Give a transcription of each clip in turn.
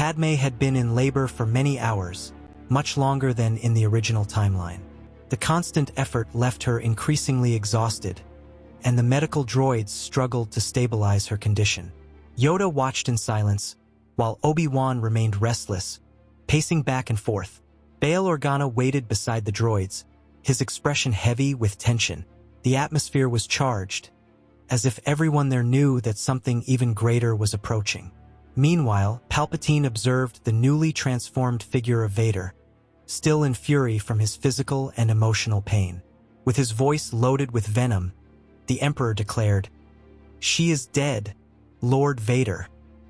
Padme had been in labor for many hours, much longer than in the original timeline. The constant effort left her increasingly exhausted, and the medical droids struggled to stabilize her condition. Yoda watched in silence, while Obi-Wan remained restless, pacing back and forth. Bail Organa waited beside the droids, his expression heavy with tension. The atmosphere was charged, as if everyone there knew that something even greater was approaching. Meanwhile, Palpatine observed the newly transformed figure of Vader, still in fury from his physical and emotional pain. With his voice loaded with venom, the Emperor declared, "She is dead, Lord Vader."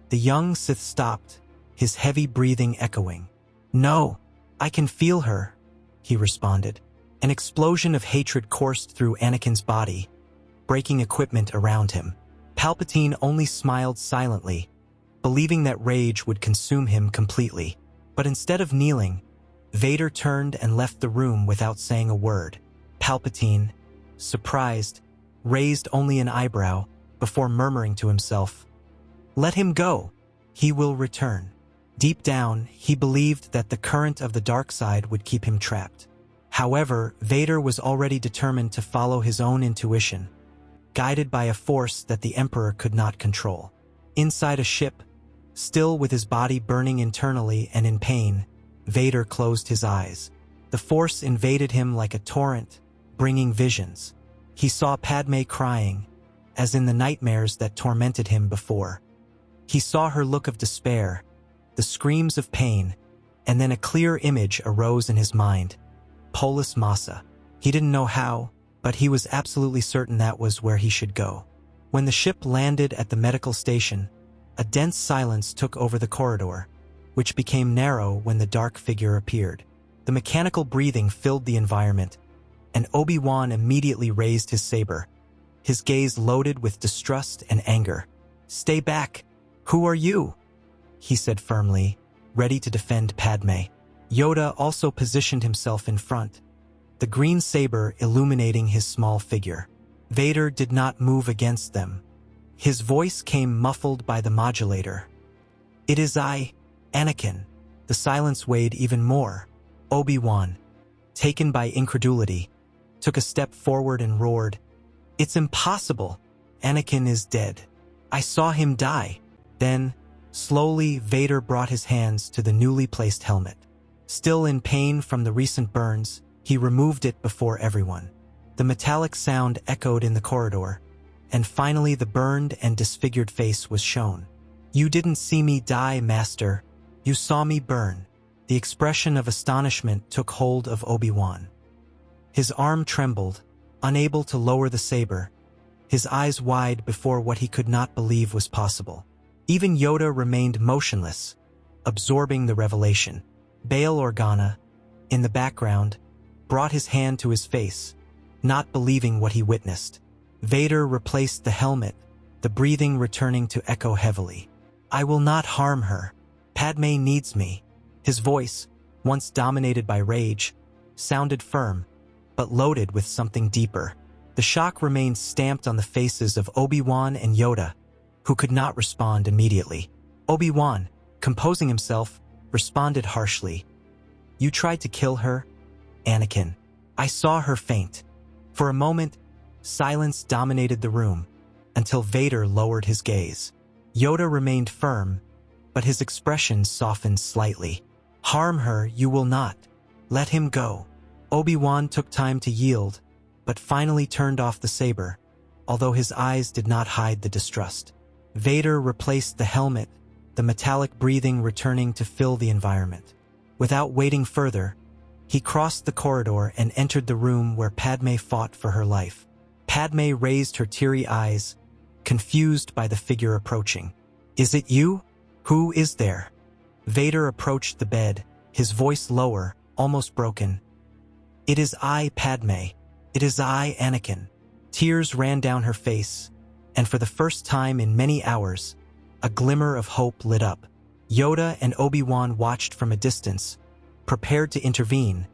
The young Sith stopped, his heavy breathing echoing. "No, I can feel her," he responded. An explosion of hatred coursed through Anakin's body, breaking equipment around him. Palpatine only smiled silently, believing that rage would consume him completely. But instead of kneeling, Vader turned and left the room without saying a word. Palpatine, surprised, raised only an eyebrow before murmuring to himself, "Let him go. He will return." Deep down, he believed that the current of the dark side would keep him trapped. However, Vader was already determined to follow his own intuition, guided by a force that the Emperor could not control. Inside a ship, still with his body burning internally and in pain, Vader closed his eyes. The Force invaded him like a torrent, bringing visions. He saw Padme crying, as in the nightmares that tormented him before. He saw her look of despair, the screams of pain, and then a clear image arose in his mind. Polis Massa. He didn't know how, but he was absolutely certain that was where he should go. When the ship landed at the medical station, a dense silence took over the corridor, which became narrow when the dark figure appeared. The mechanical breathing filled the environment, and Obi-Wan immediately raised his saber, his gaze loaded with distrust and anger. "Stay back! Who are you?" he said firmly, ready to defend Padme. Yoda also positioned himself in front, the green saber illuminating his small figure. Vader did not move against them. His voice came muffled by the modulator. "It is I, Anakin." The silence weighed even more. Obi-Wan, taken by incredulity, took a step forward and roared, "It's impossible! Anakin is dead. I saw him die." Then, slowly, Vader brought his hands to the newly placed helmet. Still in pain from the recent burns, he removed it before everyone. The metallic sound echoed in the corridor, and finally the burned and disfigured face was shown. "You didn't see me die, Master. You saw me burn." The expression of astonishment took hold of Obi-Wan. His arm trembled, unable to lower the saber, his eyes wide before what he could not believe was possible. Even Yoda remained motionless, absorbing the revelation. Bail Organa, in the background, brought his hand to his face, not believing what he witnessed. Vader replaced the helmet, the breathing returning to echo heavily. "I will not harm her. Padme needs me." His voice, once dominated by rage, sounded firm, but loaded with something deeper. The shock remained stamped on the faces of Obi-Wan and Yoda, who could not respond immediately. Obi-Wan, composing himself, responded harshly, "You tried to kill her, Anakin. I saw her faint." For a moment, silence dominated the room, until Vader lowered his gaze. Yoda remained firm, but his expression softened slightly. "Harm her you will not. Let him go." Obi-Wan took time to yield, but finally turned off the saber, although his eyes did not hide the distrust. Vader replaced the helmet, the metallic breathing returning to fill the environment. Without waiting further, he crossed the corridor and entered the room where Padme fought for her life. Padme raised her teary eyes, confused by the figure approaching. "Is it you? Who is there?" Vader approached the bed, his voice lower, almost broken. "It is I, Padme. It is I, Anakin." Tears ran down her face, and for the first time in many hours, a glimmer of hope lit up. Yoda and Obi-Wan watched from a distance, prepared to intervene,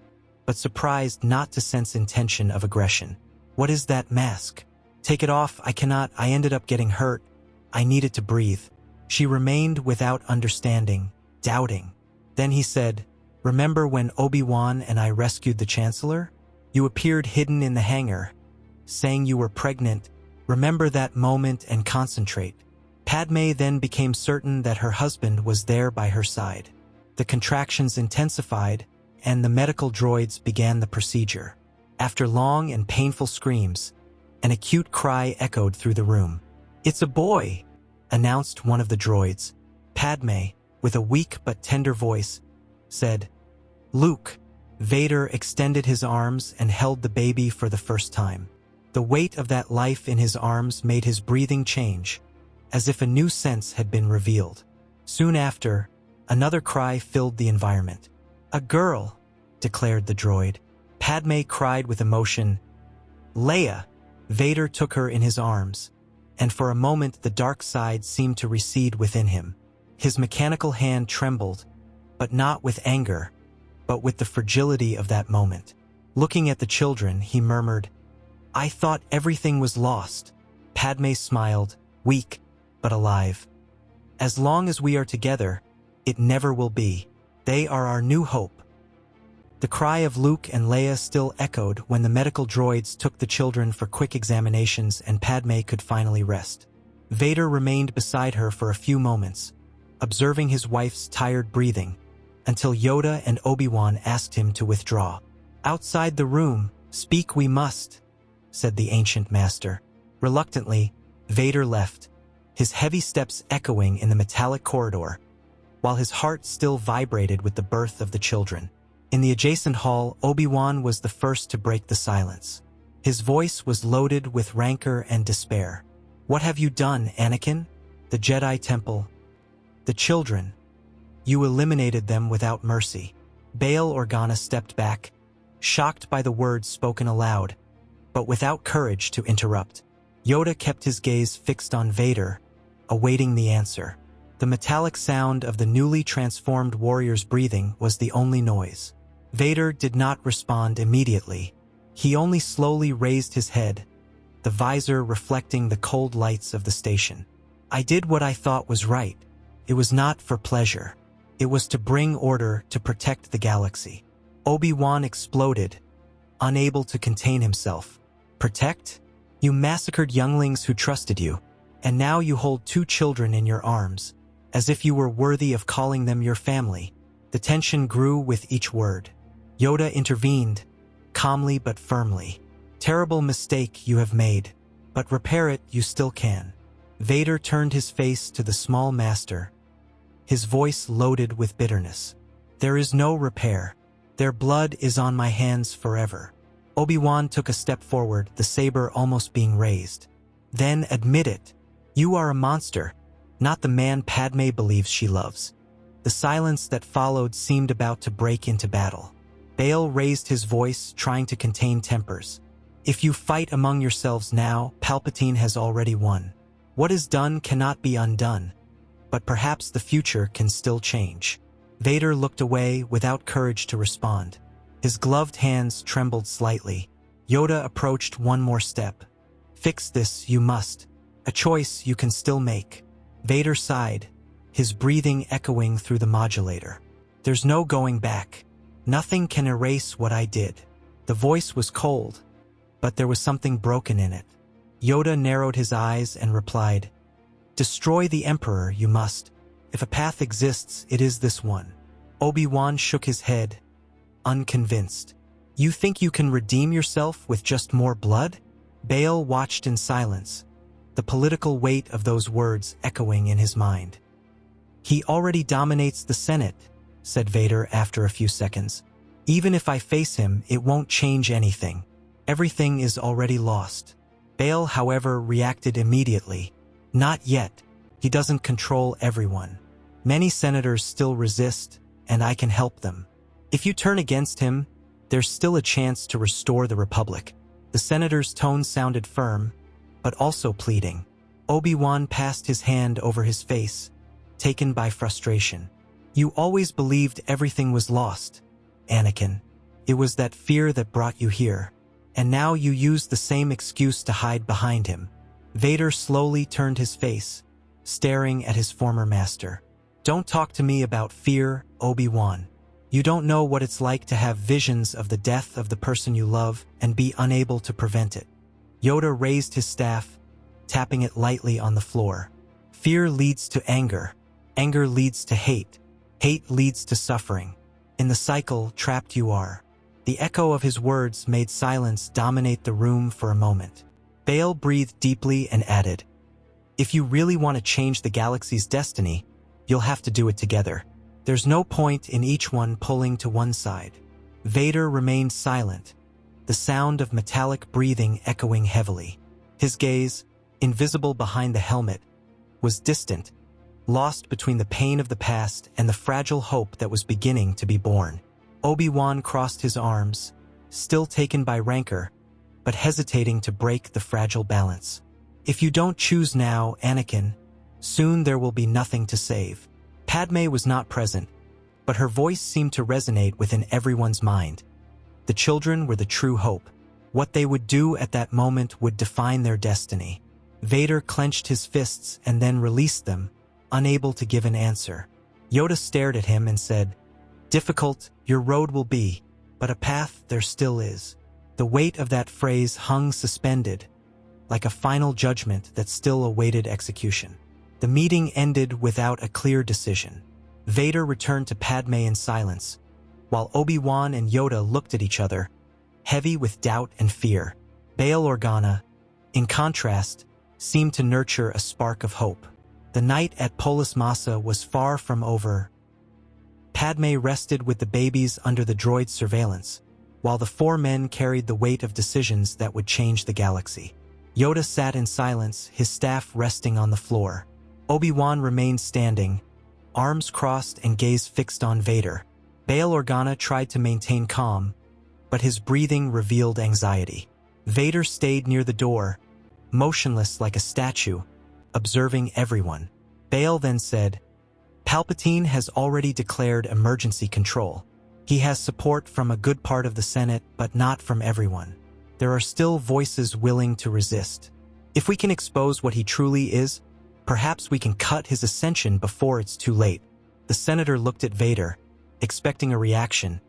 but surprised not to sense intention of aggression. "What is that mask? Take it off. I cannot. I ended up getting hurt. I needed to breathe." She remained without understanding, doubting. Then he said, "Remember when Obi-Wan and I rescued the Chancellor? You appeared hidden in the hangar, saying you were pregnant. Remember that moment and concentrate." Padme then became certain that her husband was there by her side. The contractions intensified, and the medical droids began the procedure. After long and painful screams, an acute cry echoed through the room. "It's a boy," announced one of the droids. Padme, with a weak but tender voice, said, "Luke." Vader extended his arms and held the baby for the first time. The weight of that life in his arms made his breathing change, as if a new sense had been revealed. Soon after, another cry filled the environment. "A girl," declared the droid. Padme cried with emotion, "Leia!" Vader took her in his arms, and for a moment the dark side seemed to recede within him. His mechanical hand trembled, but not with anger, but with the fragility of that moment. Looking at the children, he murmured, "I thought everything was lost." Padme smiled, weak but alive. "As long as we are together, it never will be. They are our new hope." The cry of Luke and Leia still echoed when the medical droids took the children for quick examinations and Padme could finally rest. Vader remained beside her for a few moments, observing his wife's tired breathing, until Yoda and Obi-Wan asked him to withdraw. "Outside the room, speak we must," said the ancient master. Reluctantly, Vader left, his heavy steps echoing in the metallic corridor, while his heart still vibrated with the birth of the children. In the adjacent hall, Obi-Wan was the first to break the silence. His voice was loaded with rancor and despair. "What have you done, Anakin? The Jedi Temple, the children. You eliminated them without mercy." Bail Organa stepped back, shocked by the words spoken aloud, but without courage to interrupt. Yoda kept his gaze fixed on Vader, awaiting the answer. The metallic sound of the newly transformed warrior's breathing was the only noise. Vader did not respond immediately. He only slowly raised his head, the visor reflecting the cold lights of the station. "I did what I thought was right. It was not for pleasure. It was to bring order, to protect the galaxy." Obi-Wan exploded, unable to contain himself. "Protect? You massacred younglings who trusted you, and now you hold 2 children in your arms, as if you were worthy of calling them your family." The tension grew with each word. Yoda intervened, calmly but firmly. "Terrible mistake you have made, but repair it you still can." Vader turned his face to the small master, his voice loaded with bitterness. "There is no repair. Their blood is on my hands forever." Obi-Wan took a step forward, the saber almost being raised. "Then admit it. You are a monster, not the man Padme believes she loves." The silence that followed seemed about to break into battle. Bail raised his voice, trying to contain tempers. "If you fight among yourselves now, Palpatine has already won. What is done cannot be undone, but perhaps the future can still change." Vader looked away without courage to respond. His gloved hands trembled slightly. Yoda approached one more step. "Fix this, you must. A choice you can still make." Vader sighed, his breathing echoing through the modulator. "There's no going back. Nothing can erase what I did." The voice was cold, but there was something broken in it. Yoda narrowed his eyes and replied, "Destroy the Emperor you must. If a path exists, it is this one." Obi-Wan shook his head, unconvinced. "You think you can redeem yourself with just more blood?" Bail watched in silence, the political weight of those words echoing in his mind. "He already dominates the Senate," said Vader after a few seconds. "Even if I face him, it won't change anything. Everything is already lost." Bail, however, reacted immediately. "Not yet. He doesn't control everyone. Many senators still resist, and I can help them. If you turn against him, there's still a chance to restore the Republic." The senator's tone sounded firm, but also pleading. Obi-Wan passed his hand over his face, taken by frustration. "You always believed everything was lost, Anakin. It was that fear that brought you here, and now you use the same excuse to hide behind him." Vader slowly turned his face, staring at his former master. Don't talk to me about fear, Obi-Wan. You don't know what it's like to have visions of the death of the person you love and be unable to prevent it. Yoda raised his staff, tapping it lightly on the floor. Fear leads to anger. Anger leads to hate. Hate leads to suffering. In the cycle, trapped you are. The echo of his words made silence dominate the room for a moment. Bail breathed deeply and added, "If you really want to change the galaxy's destiny, you'll have to do it together. There's no point in each one pulling to one side." Vader remained silent, the sound of metallic breathing echoing heavily. His gaze, invisible behind the helmet, was distant, lost between the pain of the past and the fragile hope that was beginning to be born. Obi-Wan crossed his arms, still taken by rancor, but hesitating to break the fragile balance. "If you don't choose now, Anakin, soon there will be nothing to save." Padme was not present, but her voice seemed to resonate within everyone's mind. The children were the true hope. What they would do at that moment would define their destiny. Vader clenched his fists and then released them, unable to give an answer. Yoda stared at him and said, "Difficult your road will be, but a path there still is." The weight of that phrase hung suspended, like a final judgment that still awaited execution. The meeting ended without a clear decision. Vader returned to Padme in silence, while Obi-Wan and Yoda looked at each other, heavy with doubt and fear. Bail Organa, in contrast, seemed to nurture a spark of hope. The night at Polis Massa was far from over. Padme rested with the babies under the droid's surveillance, while the four men carried the weight of decisions that would change the galaxy. Yoda sat in silence, his staff resting on the floor. Obi-Wan remained standing, arms crossed and gaze fixed on Vader. Bail Organa tried to maintain calm, but his breathing revealed anxiety. Vader stayed near the door, motionless like a statue, observing everyone. Bail then said, "Palpatine has already declared emergency control. He has support from a good part of the Senate, but not from everyone. There are still voices willing to resist. If we can expose what he truly is, perhaps we can cut his ascension before it's too late." The senator looked at Vader, expecting a reaction,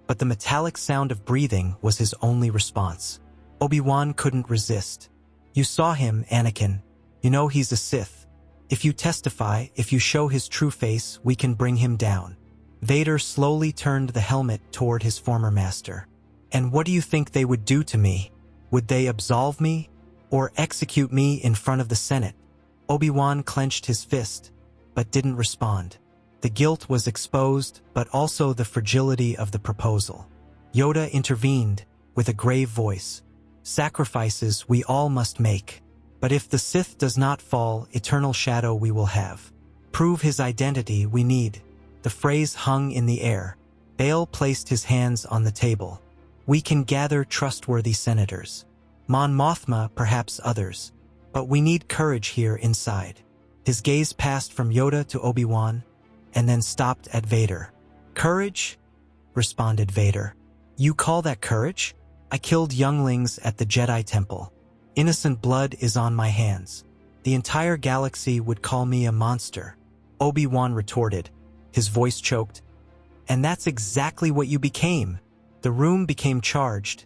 but the metallic sound of breathing was his only response. Obi-Wan couldn't resist. "You saw him, Anakin. You know he's a Sith. If you testify, if you show his true face, we can bring him down." Vader slowly turned the helmet toward his former master. "And what do you think they would do to me? Would they absolve me or execute me in front of the Senate?" Obi-Wan clenched his fist, but didn't respond. The guilt was exposed, but also the fragility of the proposal. Yoda intervened with a grave voice. "Sacrifices we all must make. But if the Sith does not fall, eternal shadow we will have. Prove his identity we need." The phrase hung in the air. Bail placed his hands on the table. "We can gather trustworthy senators. Mon Mothma, perhaps others. But we need courage here inside." His gaze passed from Yoda to Obi-Wan, and then stopped at Vader. "Courage?" responded Vader. "You call that courage? I killed younglings at the Jedi Temple. Innocent blood is on my hands. The entire galaxy would call me a monster." Obi-Wan retorted, his voice choked. "And that's exactly what you became." The room became charged,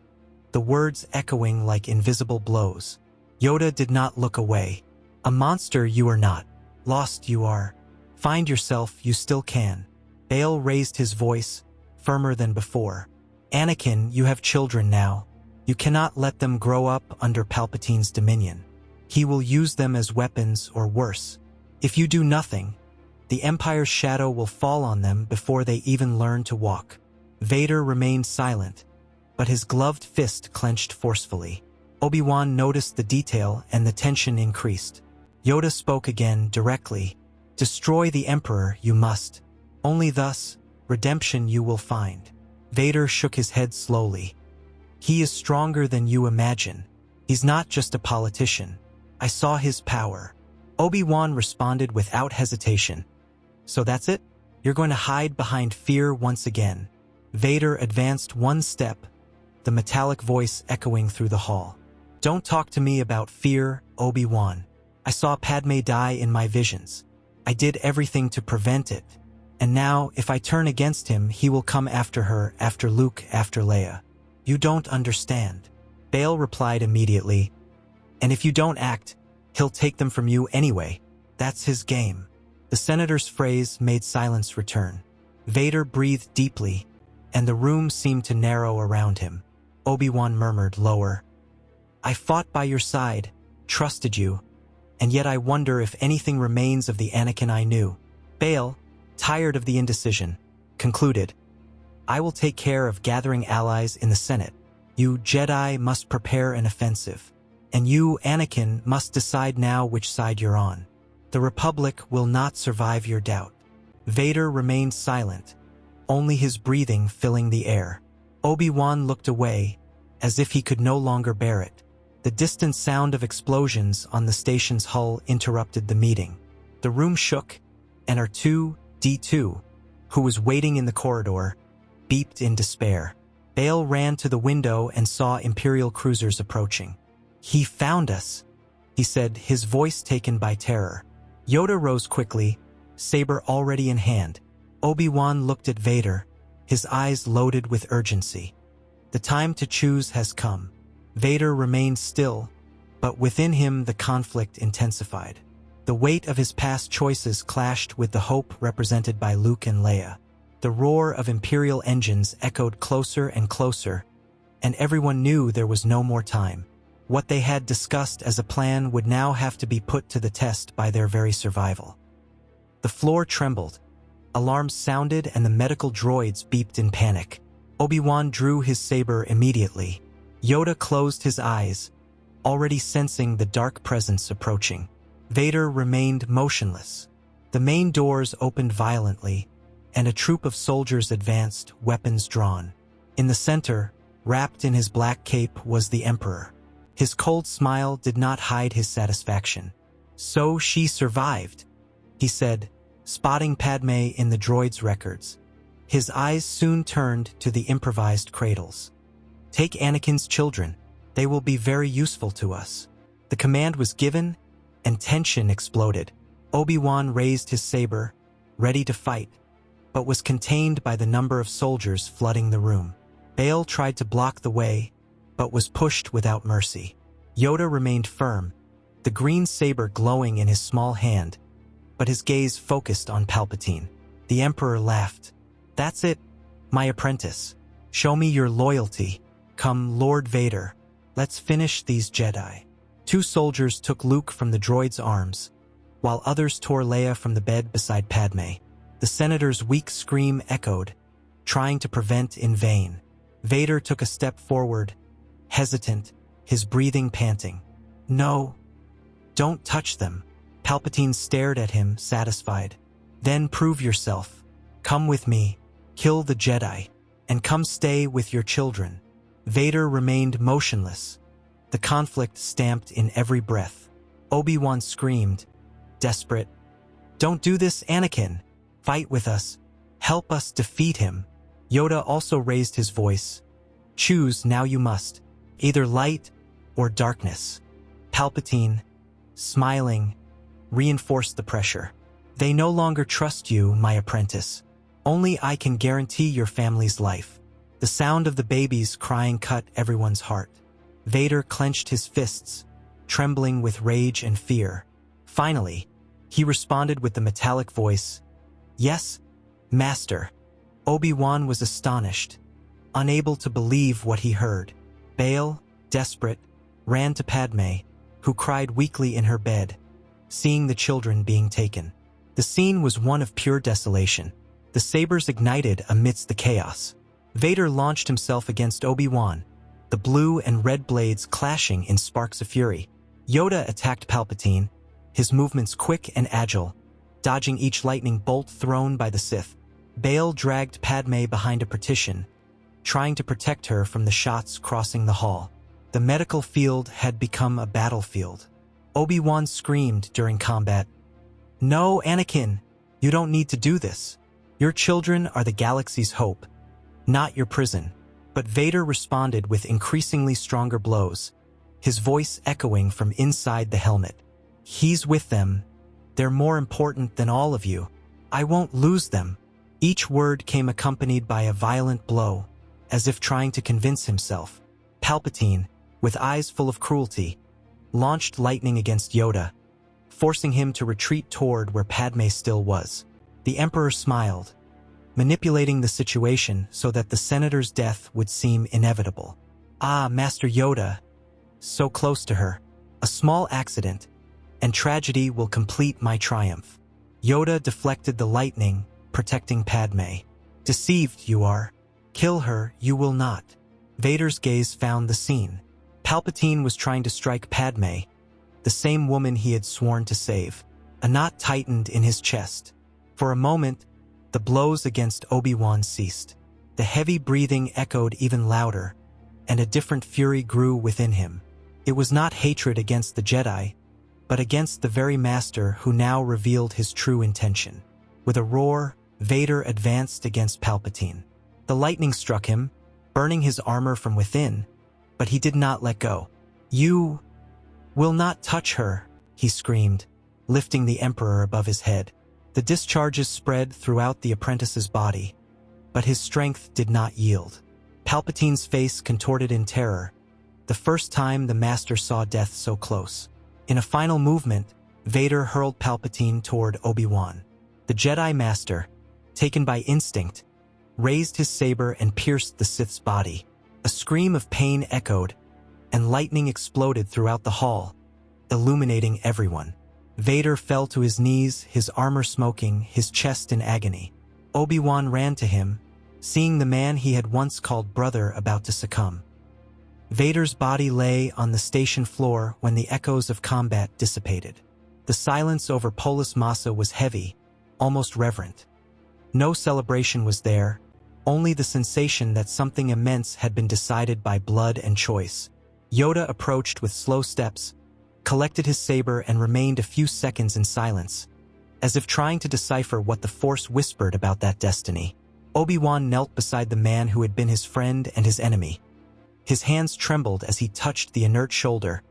the words echoing like invisible blows. Yoda did not look away. "A monster you are not. Lost you are. Find yourself, you still can." Bail raised his voice, firmer than before. "Anakin, you have children now. You cannot let them grow up under Palpatine's dominion. He will use them as weapons or worse. If you do nothing, the Empire's shadow will fall on them before they even learn to walk." Vader remained silent, but his gloved fist clenched forcefully. Obi-Wan noticed the detail and the tension increased. Yoda spoke again, directly. "Destroy the Emperor, you must. Only thus, redemption you will find." Vader shook his head slowly. "He is stronger than you imagine. He's not just a politician. I saw his power." Obi-Wan responded without hesitation. "So that's it? You're going to hide behind fear once again?" Vader advanced one step, the metallic voice echoing through the hall. "Don't talk to me about fear, Obi-Wan. I saw Padme die in my visions. I did everything to prevent it. And now, if I turn against him, he will come after her, after Luke, after Leia. You don't understand. Bail replied immediately. And if you don't act, he'll take them from you anyway. That's his game. The senator's phrase made silence return. Vader breathed deeply, and the room seemed to narrow around him. Obi-Wan murmured lower. I fought by your side, trusted you, and yet I wonder if anything remains of the Anakin I knew. Bail, tired of the indecision, concluded, I will take care of gathering allies in the Senate. You Jedi must prepare an offensive, and you, Anakin, must decide now which side you're on. The Republic will not survive your doubt. Vader remained silent, only his breathing filling the air. Obi-Wan looked away, as if he could no longer bear it. The distant sound of explosions on the station's hull interrupted the meeting. The room shook, and R2-D2, who was waiting in the corridor, beeped in despair. Bail ran to the window and saw Imperial cruisers approaching. He found us, he said, his voice taken by terror. Yoda rose quickly, saber already in hand. Obi-Wan looked at Vader, his eyes loaded with urgency. The time to choose has come. Vader remained still, but within him the conflict intensified. The weight of his past choices clashed with the hope represented by Luke and Leia. The roar of Imperial engines echoed closer and closer, and everyone knew there was no more time. What they had discussed as a plan would now have to be put to the test by their very survival. The floor trembled. Alarms sounded and the medical droids beeped in panic. Obi-Wan drew his saber immediately. Yoda closed his eyes, already sensing the dark presence approaching. Vader remained motionless. The main doors opened violently, and a troop of soldiers advanced, weapons drawn. In the center, wrapped in his black cape, was the Emperor. His cold smile did not hide his satisfaction. So she survived, he said, spotting Padme in the droid's records. His eyes soon turned to the improvised cradles. Take Anakin's children. They will be very useful to us. The command was given, and tension exploded. Obi-Wan raised his saber, ready to fight, but was contained by the number of soldiers flooding the room. Bail tried to block the way, but was pushed without mercy. Yoda remained firm, the green saber glowing in his small hand, but his gaze focused on Palpatine. The Emperor laughed. That's it, my apprentice. Show me your loyalty. Come, Lord Vader. Let's finish these Jedi. Two soldiers took Luke from the droid's arms, while others tore Leia from the bed beside Padme. The senator's weak scream echoed, trying to prevent in vain. Vader took a step forward, hesitant, his breathing panting. No, don't touch them. Palpatine stared at him, satisfied. Then prove yourself. Come with me, kill the Jedi, and come stay with your children. Vader remained motionless, the conflict stamped in every breath. Obi-Wan screamed, desperate, Don't do this, Anakin. Fight with us. Help us defeat him. Yoda also raised his voice. Choose now you must, either light or darkness. Palpatine, smiling, reinforced the pressure. They no longer trust you, my apprentice. Only I can guarantee your family's life. The sound of the babies crying cut everyone's heart. Vader clenched his fists, trembling with rage and fear. Finally, he responded with the metallic voice, Yes, Master. Obi-Wan was astonished, unable to believe what he heard. Bail, desperate, ran to Padme, who cried weakly in her bed, seeing the children being taken. The scene was one of pure desolation. The sabers ignited amidst the chaos. Vader launched himself against Obi-Wan, the blue and red blades clashing in sparks of fury. Yoda attacked Palpatine, his movements quick and agile, dodging each lightning bolt thrown by the Sith. Bail dragged Padme behind a partition, trying to protect her from the shots crossing the hall. The medical field had become a battlefield. Obi-Wan screamed during combat, No, Anakin, you don't need to do this. Your children are the galaxy's hope, not your prison. But Vader responded with increasingly stronger blows, his voice echoing from inside the helmet. He's with them, They're more important than all of you. I won't lose them." Each word came accompanied by a violent blow, as if trying to convince himself. Palpatine, with eyes full of cruelty, launched lightning against Yoda, forcing him to retreat toward where Padme still was. The Emperor smiled, manipulating the situation so that the senator's death would seem inevitable. "Ah, Master Yoda, so close to her. A small accident, and tragedy will complete my triumph." Yoda deflected the lightning, protecting Padme. "Deceived you are. Kill her, you will not." Vader's gaze found the scene. Palpatine was trying to strike Padme, the same woman he had sworn to save. A knot tightened in his chest. For a moment, the blows against Obi-Wan ceased. The heavy breathing echoed even louder, and a different fury grew within him. It was not hatred against the Jedi, but against the very master who now revealed his true intention. With a roar, Vader advanced against Palpatine. The lightning struck him, burning his armor from within, but he did not let go. "You will not touch her," he screamed, lifting the Emperor above his head. The discharges spread throughout the apprentice's body, but his strength did not yield. Palpatine's face contorted in terror, the first time the master saw death so close. In a final movement, Vader hurled Palpatine toward Obi-Wan. The Jedi Master, taken by instinct, raised his saber and pierced the Sith's body. A scream of pain echoed, and lightning exploded throughout the hall, illuminating everyone. Vader fell to his knees, his armor smoking, his chest in agony. Obi-Wan ran to him, seeing the man he had once called brother about to succumb. Vader's body lay on the station floor when the echoes of combat dissipated. The silence over Polis Massa was heavy, almost reverent. No celebration was there, only the sensation that something immense had been decided by blood and choice. Yoda approached with slow steps, collected his saber and remained a few seconds in silence, as if trying to decipher what the Force whispered about that destiny. Obi-Wan knelt beside the man who had been his friend and his enemy. His hands trembled as he touched the inert shoulder,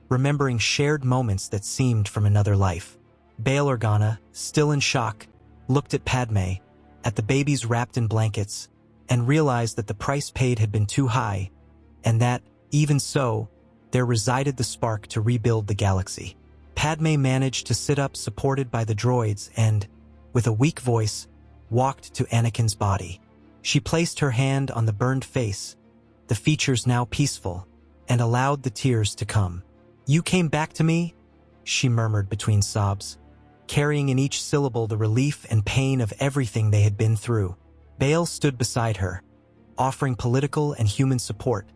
remembering shared moments that seemed from another life. Bail Organa, still in shock, looked at Padme, at the babies wrapped in blankets, and realized that the price paid had been too high, and that, even so, there resided the spark to rebuild the galaxy. Padme managed to sit up supported by the droids and, with a weak voice, walked to Anakin's body. She placed her hand on the burned face, the features now peaceful, and allowed the tears to come. "You came back to me?" she murmured between sobs, carrying in each syllable the relief and pain of everything they had been through. Bail stood beside her, offering political and human support,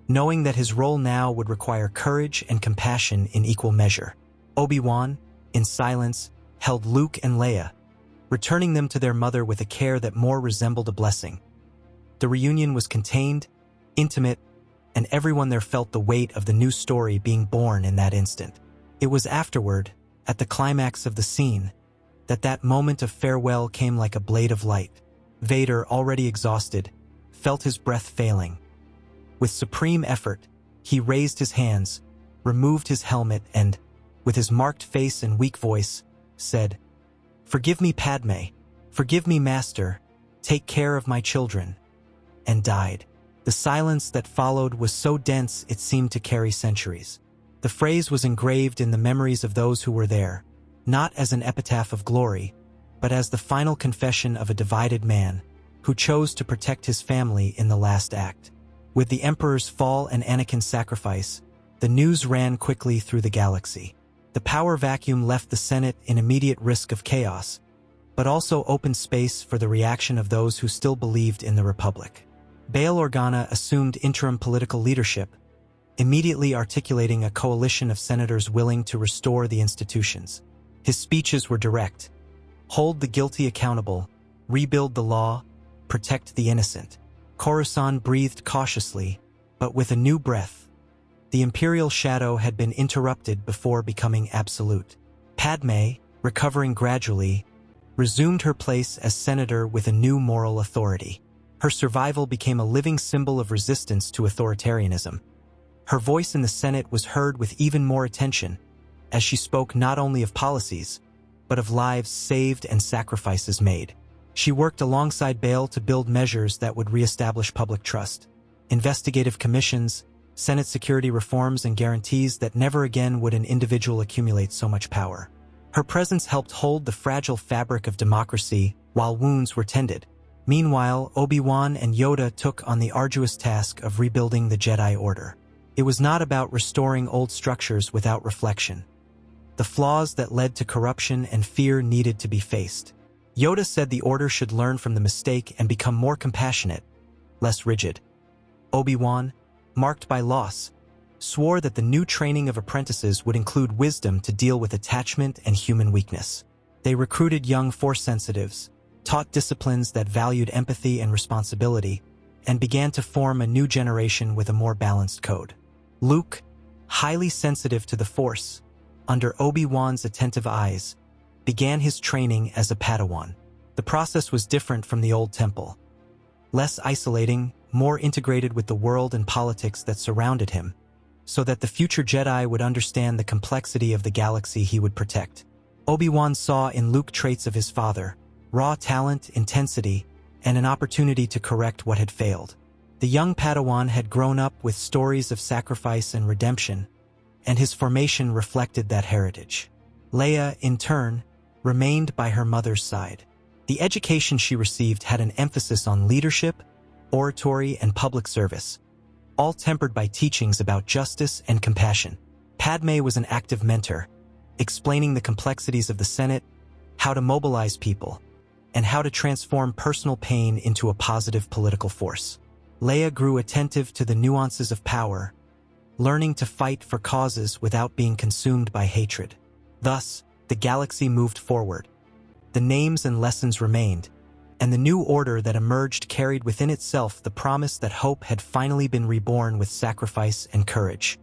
knowing that his role now would require courage and compassion in equal measure. Obi-Wan, in silence, held Luke and Leia, returning them to their mother with a care that more resembled a blessing. The reunion was contained, intimate, and everyone there felt the weight of the new story being born in that instant. It was afterward, at the climax of the scene, that moment of farewell came like a blade of light. Vader, already exhausted, felt his breath failing. With supreme effort, he raised his hands, removed his helmet and, with his marked face and weak voice, said, "Forgive me, Padme. Forgive me, Master. Take care of my children," and died. The silence that followed was so dense it seemed to carry centuries. The phrase was engraved in the memories of those who were there, not as an epitaph of glory, but as the final confession of a divided man who chose to protect his family in the last act. With the Emperor's fall and Anakin's sacrifice, the news ran quickly through the galaxy. The power vacuum left the Senate in immediate risk of chaos, but also opened space for the reaction of those who still believed in the Republic. Bail Organa assumed interim political leadership, immediately articulating a coalition of senators willing to restore the institutions. His speeches were direct: hold the guilty accountable, rebuild the law, protect the innocent. Coruscant breathed cautiously, but with a new breath. The Imperial shadow had been interrupted before becoming absolute. Padme, recovering gradually, resumed her place as senator with a new moral authority. Her survival became a living symbol of resistance to authoritarianism. Her voice in the Senate was heard with even more attention, as she spoke not only of policies, but of lives saved and sacrifices made. She worked alongside Bail to build measures that would reestablish public trust, investigative commissions, Senate security reforms, and guarantees that never again would an individual accumulate so much power. Her presence helped hold the fragile fabric of democracy while wounds were tended. Meanwhile, Obi-Wan and Yoda took on the arduous task of rebuilding the Jedi Order. It was not about restoring old structures without reflection. The flaws that led to corruption and fear needed to be faced. Yoda said the Order should learn from the mistake and become more compassionate, less rigid. Obi-Wan, marked by loss, swore that the new training of apprentices would include wisdom to deal with attachment and human weakness. They recruited young Force sensitives, taught disciplines that valued empathy and responsibility, and began to form a new generation with a more balanced code. Luke, highly sensitive to the Force, under Obi-Wan's attentive eyes, began his training as a Padawan. The process was different from the old temple. Less isolating, more integrated with the world and politics that surrounded him, so that the future Jedi would understand the complexity of the galaxy he would protect. Obi-Wan saw in Luke traits of his father, raw talent, intensity, and an opportunity to correct what had failed. The young Padawan had grown up with stories of sacrifice and redemption, and his formation reflected that heritage. Leia, in turn, remained by her mother's side. The education she received had an emphasis on leadership, oratory, and public service, all tempered by teachings about justice and compassion. Padme was an active mentor, explaining the complexities of the Senate, how to mobilize people, and how to transform personal pain into a positive political force. Leia grew attentive to the nuances of power, learning to fight for causes without being consumed by hatred. Thus, the galaxy moved forward. The names and lessons remained, and the new order that emerged carried within itself the promise that hope had finally been reborn with sacrifice and courage.